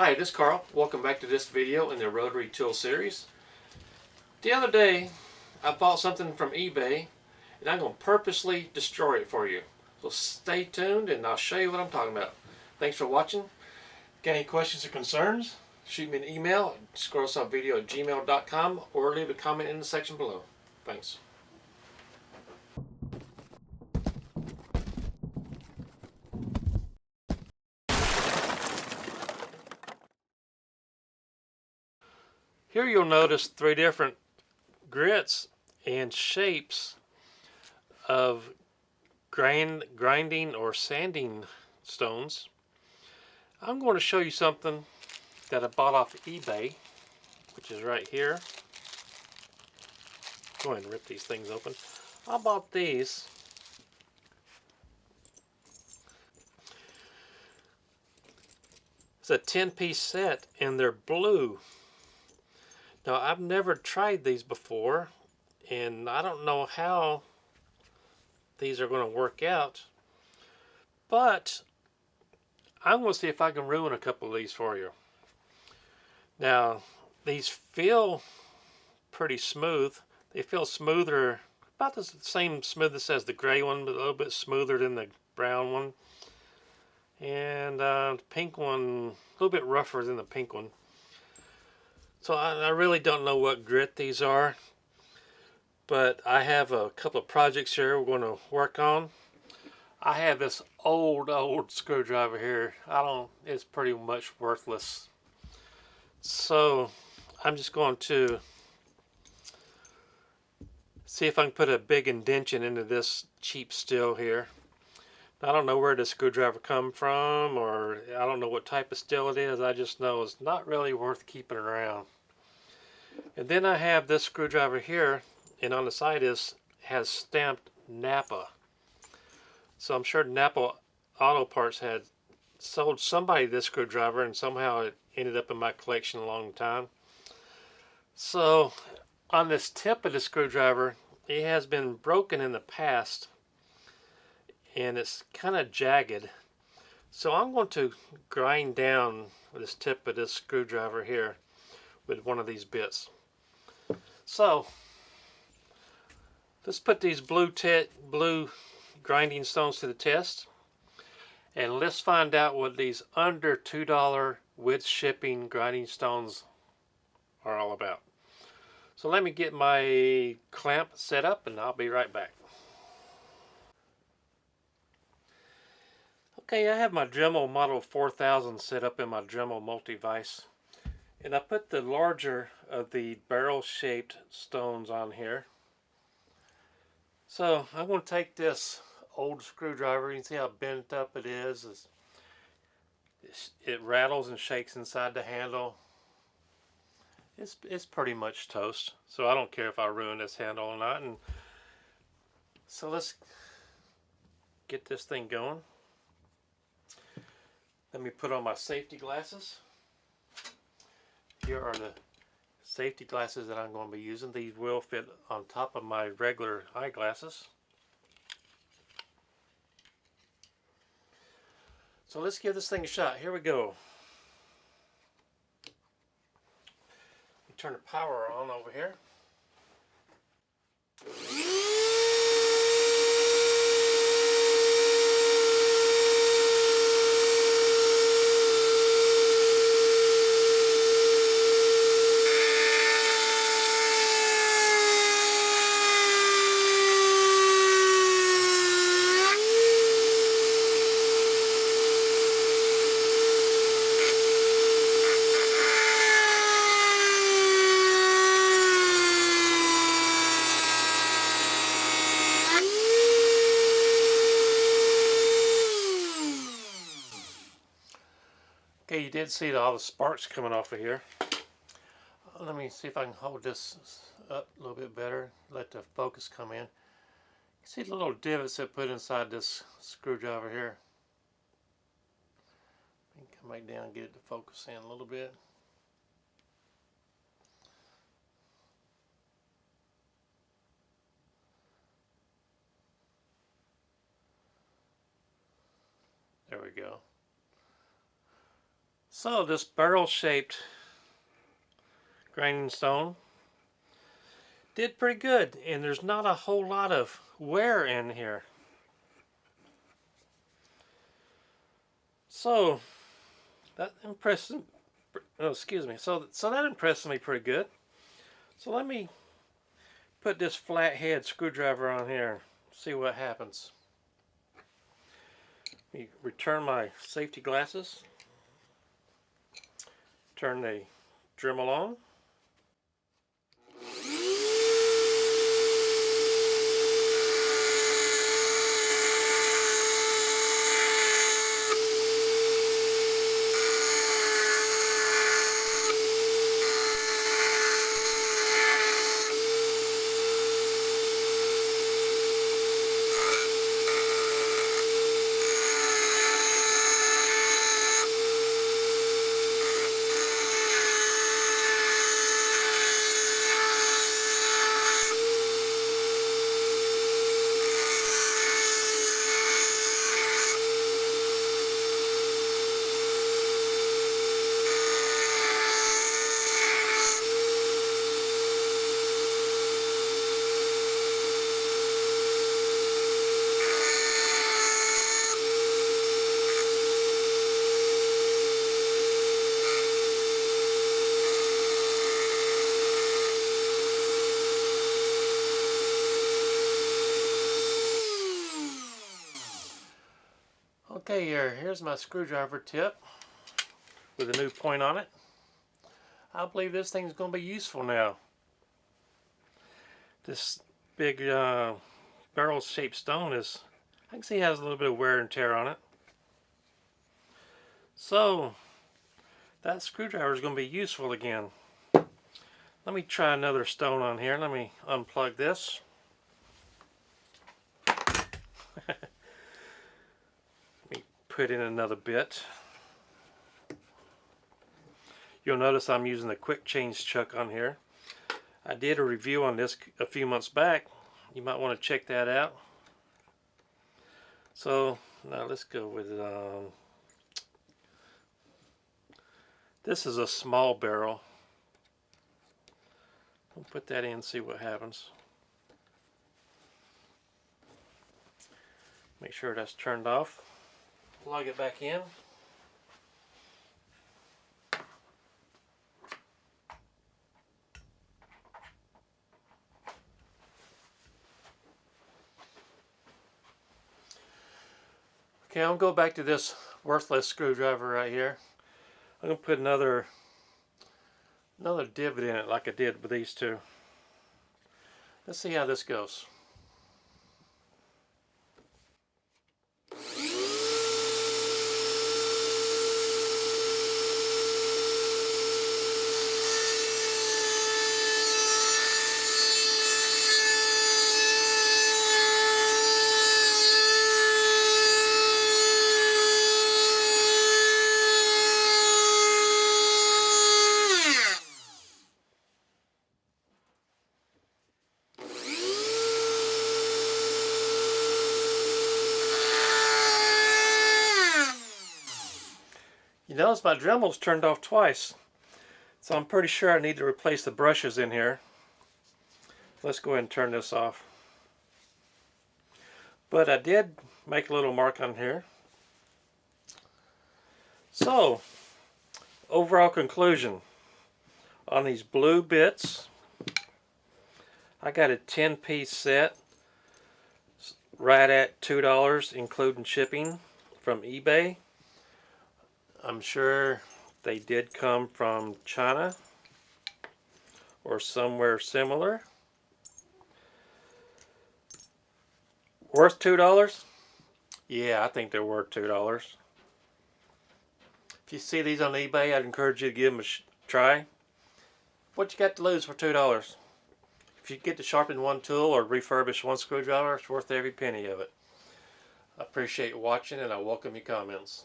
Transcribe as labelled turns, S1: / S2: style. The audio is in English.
S1: Hi, this is Carl. Welcome back to this video in the rotary tool series. The other day I bought something from eBay and I'm going to purposely destroy it for you. So stay tuned and I'll show you what I'm talking about. Thanks for watching. Got any questions or concerns? Shoot me an email at squirrelsawvideo@gmail.com or leave a comment in the section below. Thanks. Here you'll notice three different grits and shapes of grinding or sanding stones. I'm going to show you something that I bought off eBay, which is right here. Go ahead and rip these things open. I bought these. It's a 10-piece set and they're blue. Now I've never tried these before and I don't know how these are going to work out, but I'm going to see if I can ruin a couple of these for you. Now these feel pretty smooth. They feel smoother, about the same smoothness as the gray one, but a little bit smoother than the brown one. And the pink one, a little bit rougher than the pink one. So I really don't know what grit these are, but I have a couple of projects here we're going to work on. I have this old screwdriver here. It's pretty much worthless. So I'm just going to see if I can put a big indention into this cheap steel here. I don't know where this screwdriver come from, or I don't know what type of steel it is. I just know it's not really worth keeping around. And then I have this screwdriver here, and on the side has stamped Napa. So I'm sure Napa Auto Parts had sold somebody this screwdriver, and somehow it ended up in my collection a long time. So on this tip of the screwdriver, it has been broken in the past and it's kind of jagged. So I'm going to grind down this tip of this screwdriver here with one of these bits. So let's put these blue grinding stones to the test, and let's find out what these under $2 with shipping grinding stones are all about. So let me get my clamp set up and I'll be right back. Okay, I have my Dremel Model 4000 set up in my Dremel multi-vise, and I put the larger of the barrel-shaped stones on here. So I'm going to take this old screwdriver. You can see how bent up it is. It rattles and shakes inside the handle. It's pretty much toast, so I don't care if I ruin this handle or not. And so let's get this thing going. Let me put on my safety glasses. Here are the safety glasses that I'm going to be using. These will fit on top of my regular eyeglasses. So let's give this thing a shot. Here we go. Let me turn the power on over here. Okay, you did see all the sparks coming off of here. Let me see if I can hold this up a little bit better, let the focus come in. You see the little divots I put inside this screwdriver here. Come back down and get it to focus in a little bit. There we go. So this barrel-shaped grinding stone did pretty good, and there's not a whole lot of wear in here. So that impressed, So that impressed me pretty good. So let me put this flathead screwdriver on here, see what happens. Let me return my safety glasses. Turn the Dremel on. Okay, here's my screwdriver tip with a new point on it. I believe this thing's going to be useful now. This big barrel-shaped stone I can see it has a little bit of wear and tear on it. So that screwdriver is going to be useful again. Let me try another stone on here. Let me unplug this. Put in another bit. You'll notice I'm using the quick change chuck on here. I did a review on this a few months back. You might want to check that out. So now let's go with this is a small barrel. I'll put that in and see what happens. Make sure that's turned off. Plug it back in. Okay, I'll go back to this worthless screwdriver right here. I'm going to put another divot in it like I did with these two. Let's see how this goes. You notice my Dremel's turned off twice, so I'm pretty sure I need to replace the brushes in here. Let's go ahead and turn this off. But I did make a little mark on here. So, overall conclusion on these blue bits, I got a 10-piece set right at $2 including shipping from eBay. I'm sure they did come from China or somewhere similar. Worth $2? Yeah, I think they're worth $2. If you see these on eBay, I'd encourage you to give them a try. What you got to lose for $2? If you get to sharpen one tool or refurbish one screwdriver, it's worth every penny of it. I appreciate you watching, and I welcome your comments.